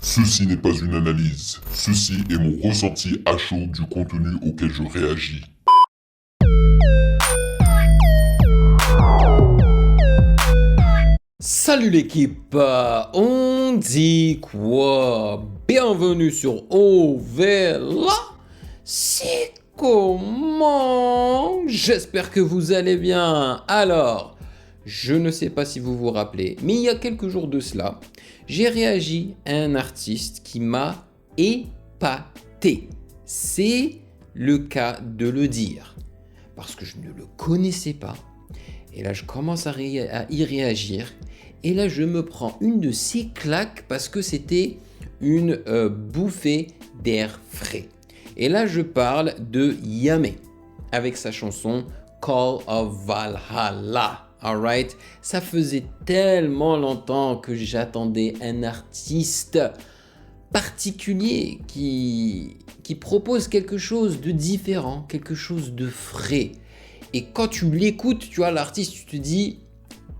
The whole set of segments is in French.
Ceci n'est pas une analyse. Ceci est mon ressenti à chaud du contenu auquel je réagis. Salut l'équipe, on dit quoi? Bienvenue sur Ovela. C'est comment? J'espère que vous allez bien. Alors, je ne sais pas si vous vous rappelez, mais il y a quelques jours de cela, j'ai réagi à un artiste qui m'a épaté. C'est le cas de le dire, parce que je ne le connaissais pas. Et là, je commence à y réagir. Et là, je me prends une de ces claques parce que c'était une bouffée d'air frais. Et là, je parle de Yamé avec sa chanson Call of Valhalla. Alright, ça faisait tellement longtemps que j'attendais un artiste particulier qui propose quelque chose de différent, quelque chose de frais. Et quand tu l'écoutes, tu vois, l'artiste, tu te dis,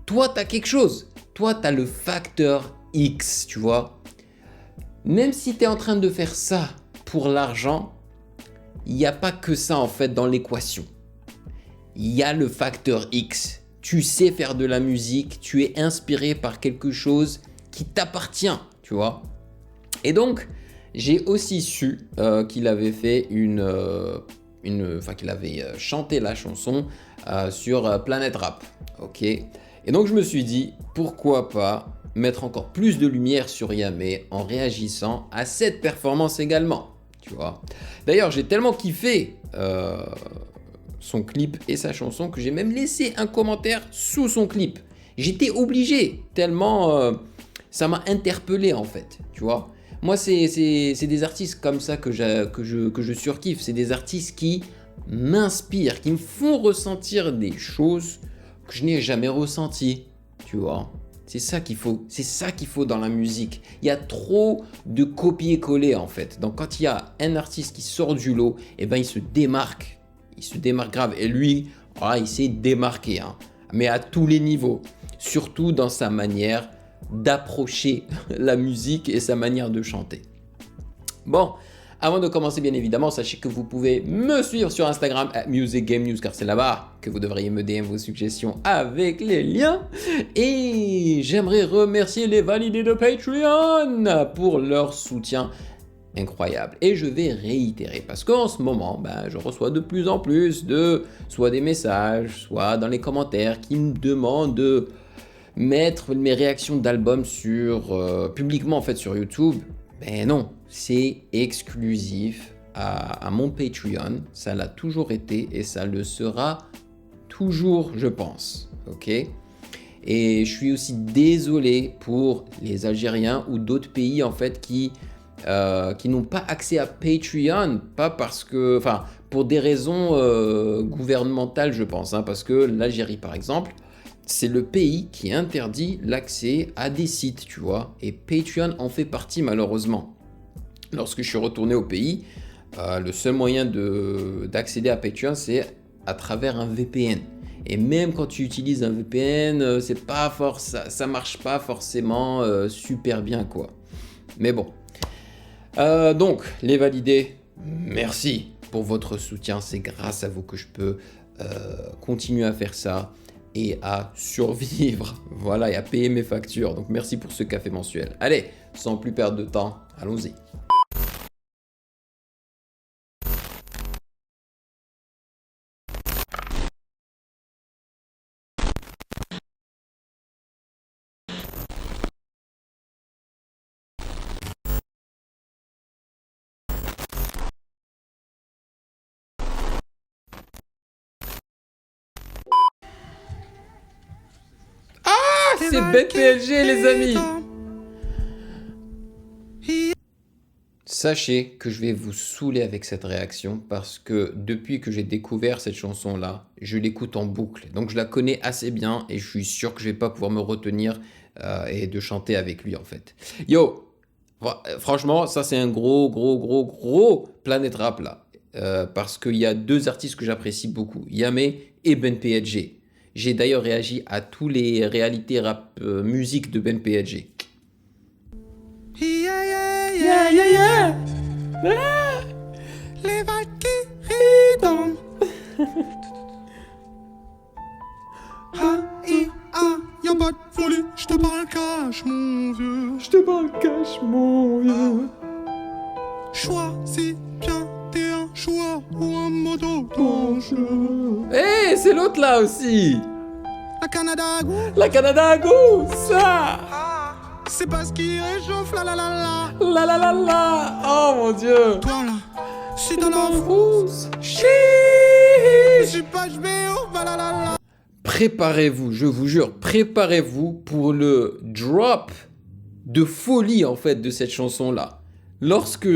toi, tu as quelque chose. Toi, tu as le facteur X, tu vois. Même si tu es en train de faire ça pour l'argent, il n'y a pas que ça, en fait, dans l'équation. Il y a le facteur X. Tu sais faire de la musique, tu es inspiré par quelque chose qui t'appartient, tu vois. Et donc, j'ai aussi su qu'il avait fait qu'il avait chanté la chanson sur Planet Rap, ok. Et donc je me suis dit, pourquoi pas mettre encore plus de lumière sur Yamé en réagissant à cette performance également, tu vois. D'ailleurs, j'ai tellement kiffé son clip et sa chanson que j'ai même laissé un commentaire sous son clip. J'étais obligé, tellement ça m'a interpellé en fait, tu vois. Moi, c'est des artistes comme ça que je surkiffe. C'est des artistes qui m'inspirent, qui me font ressentir des choses que je n'ai jamais ressenties, tu vois. C'est ça qu'il faut dans la musique. Il y a trop de copier-coller en fait. Donc quand il y a un artiste qui sort du lot, eh ben il se démarque grave. Et lui, voilà, il s'est démarqué, hein. Mais à tous les niveaux, surtout dans sa manière d'approcher la musique et sa manière de chanter. Bon, avant de commencer, bien évidemment, sachez que vous pouvez me suivre sur Instagram @musicgamenews car c'est là-bas que vous devriez me DM vos suggestions avec les liens. Et j'aimerais remercier les validés de Patreon pour leur soutien incroyable. Et je vais réitérer parce qu'en ce moment, je reçois de plus en plus de soit des messages, soit dans les commentaires qui me demandent de mettre mes réactions d'albums publiquement en fait sur YouTube. Mais non, c'est exclusif à mon Patreon. Ça l'a toujours été et ça le sera toujours, je pense. Ok. Et je suis aussi désolé pour les Algériens ou d'autres pays en fait qui n'ont pas accès à Patreon, pas parce que, enfin, pour des raisons gouvernementales, je pense, hein, parce que l'Algérie, par exemple, c'est le pays qui interdit l'accès à des sites, tu vois, et Patreon en fait partie malheureusement. Lorsque je suis retourné au pays, le seul moyen d'accéder à Patreon, c'est à travers un VPN. Et même quand tu utilises un VPN, ça marche pas forcément super bien, quoi. Mais bon. Donc, les validés, merci pour votre soutien. C'est grâce à vous que je peux continuer à faire ça et à survivre, voilà, et à payer mes factures. Donc merci pour ce café mensuel. Allez, sans plus perdre de temps, allons-y. Ah, c'est BetPLG les amis. Sachez que je vais vous saouler avec cette réaction parce que depuis que j'ai découvert cette chanson-là, je l'écoute en boucle. Donc je la connais assez bien et je suis sûr que je vais pas pouvoir me retenir et de chanter avec lui en fait. Yo, franchement, ça c'est un gros Planet Rap là. Parce qu'il y a deux artistes que j'apprécie beaucoup, Yamé et Ben PLG. J'ai d'ailleurs réagi à tous les réalités rap musique de Ben PLG. Yeah, yeah. Les Valkyries dorment. Y'a pas de folie, je te parle cash, mon vieux. Je te parle cash, mon vieux. Choisis bien, t'es un choix ou un moto dangereux. Eh, c'est l'autre là aussi. La Canada Goose, La Canada Goose, ça. c'est pas ce qui réchauffe, la la la la. La la la la. Oh mon dieu. Toi là, si t'en as Rousse. je suis pas, je vais au la la la. Préparez-vous, je vous jure, préparez-vous pour le drop de folie en fait de cette chanson-là. Lorsque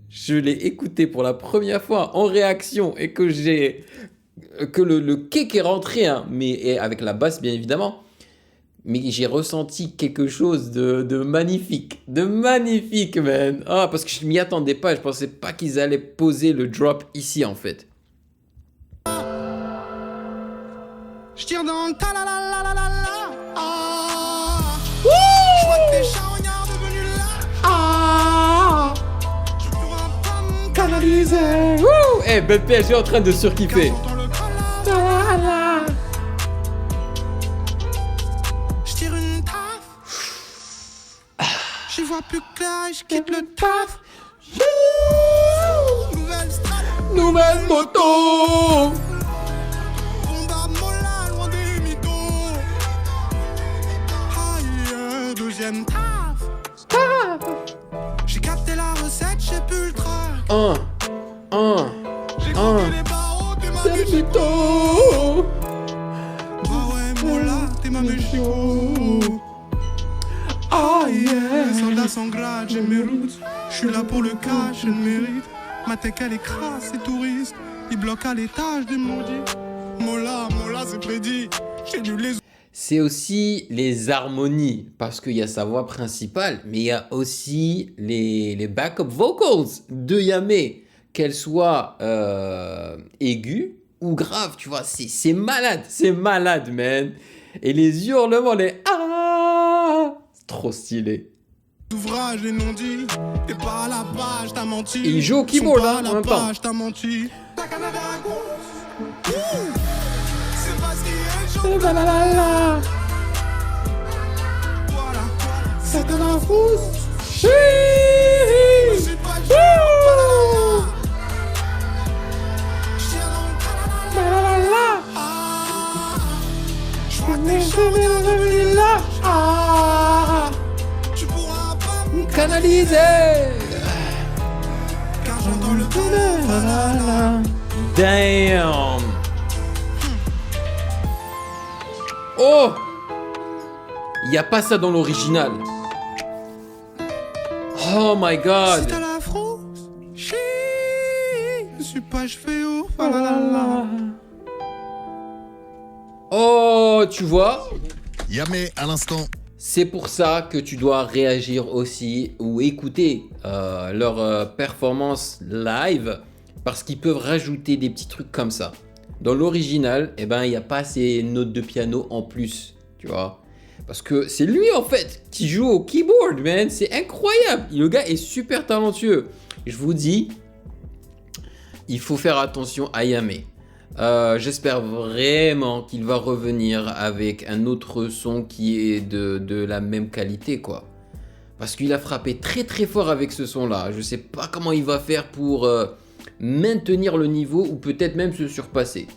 je l'ai écoutée pour la première fois en réaction et que le kick est rentré, hein, et avec la basse bien évidemment, mais j'ai ressenti quelque chose de magnifique, man. Ah, parce que je m'y attendais pas, je pensais pas qu'ils allaient poser le drop ici en fait. Je tire dans le ta la la la la la la. Je vois que t'es charognard devenu là. Tu pourras pas me Canaliser. Wouh. Eh, Ben PSG en train de surkiffer. j'entends le je tire une taf. J'y vois plus clair, je quitte le taf. Nouvelle strat, Nouvelle moto. bombarde Mola, loin des mythos. Aïe, deuxième taf. J'ai capté la recette, j'ai plus le track. J'ai compté les barreaux, t'es ma México. Bah ouais, Mola, t'es ma México. Oh yeah. Les soldats s'engradent, j'ai mes routes. J'suis là pour le cash, je le mérite. Ma tech elle est crasse, c'est touriste. Ils bloquent à l'étage des maudits. Mola, c'est prédit. J'ai dû les. C'est aussi les harmonies, parce qu'il y a sa voix principale, mais il y a aussi les backup vocals de Yamé, qu'elles soient aiguës ou graves, tu vois, c'est malade, man. Et les hurlements, les ah, c'est trop stylé. Ouvrages et non dit. T'es pas à la page, t'as menti. Et il joue au keyboard, hein, en même temps. T'as menti. La Canada Goose. C'est pas ce qui est chaud. Voilà. C'est de la rousse. Je suis pas le Je tiens dans le je vois que t'es charognard devenu là. Tu pourras pas me Canaliser. car j'entends le Damn. Oh, il n'y a pas ça dans l'original. Oh my Si god. t'as la frousse, je suis pas, je fais ouf. La. Oh, tu vois, Yamé à l'instant. c'est pour ça que tu dois réagir aussi ou écouter leur performance live, parce qu'ils peuvent rajouter des petits trucs comme ça. Dans l'original, eh ben, il n'y a pas ces notes de piano en plus, tu vois. Parce que c'est lui, en fait, qui joue au keyboard, man. C'est incroyable. Le gars est super talentueux. Je vous dis, il faut faire attention à Yamé. J'espère vraiment qu'il va revenir avec un autre son qui est de la même qualité, quoi. Parce qu'il a frappé très très fort avec ce son-là. Je sais pas comment il va faire pour maintenir le niveau ou peut-être même se surpasser.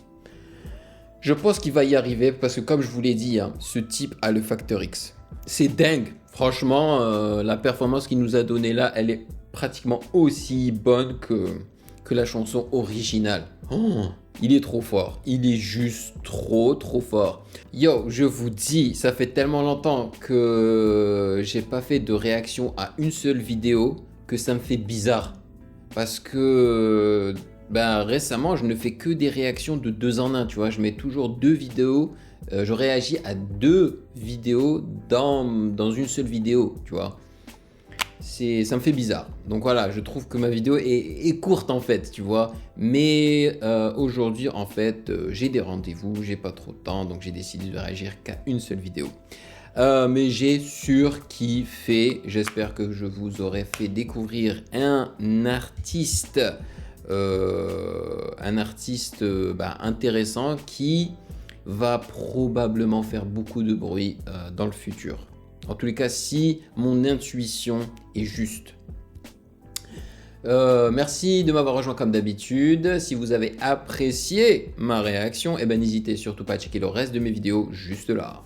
Je pense qu'il va y arriver parce que comme je vous l'ai dit, hein, ce type a le facteur X. C'est dingue. Franchement, la performance qu'il nous a donnée là, elle est pratiquement aussi bonne que la chanson originale. Oh, il est trop fort. Il est juste trop fort. Yo, je vous dis, ça fait tellement longtemps que j'ai pas fait de réaction à une seule vidéo que ça me fait bizarre. Parce que récemment, je ne fais que des réactions de 2 en 1, tu vois. Je mets toujours 2 vidéos. Je réagis à 2 vidéos dans une seule vidéo, tu vois. Ça me fait bizarre. Donc voilà, je trouve que ma vidéo est courte en fait, tu vois. Mais aujourd'hui, en fait, j'ai des rendez-vous, j'ai pas trop de temps, donc j'ai décidé de réagir qu'à une seule vidéo. Mais j'ai surkiffé. J'espère que je vous aurai fait découvrir un artiste intéressant qui va probablement faire beaucoup de bruit dans le futur. En tous les cas, si mon intuition est juste. Merci de m'avoir rejoint comme d'habitude. Si vous avez apprécié ma réaction, n'hésitez surtout pas à checker le reste de mes vidéos juste là.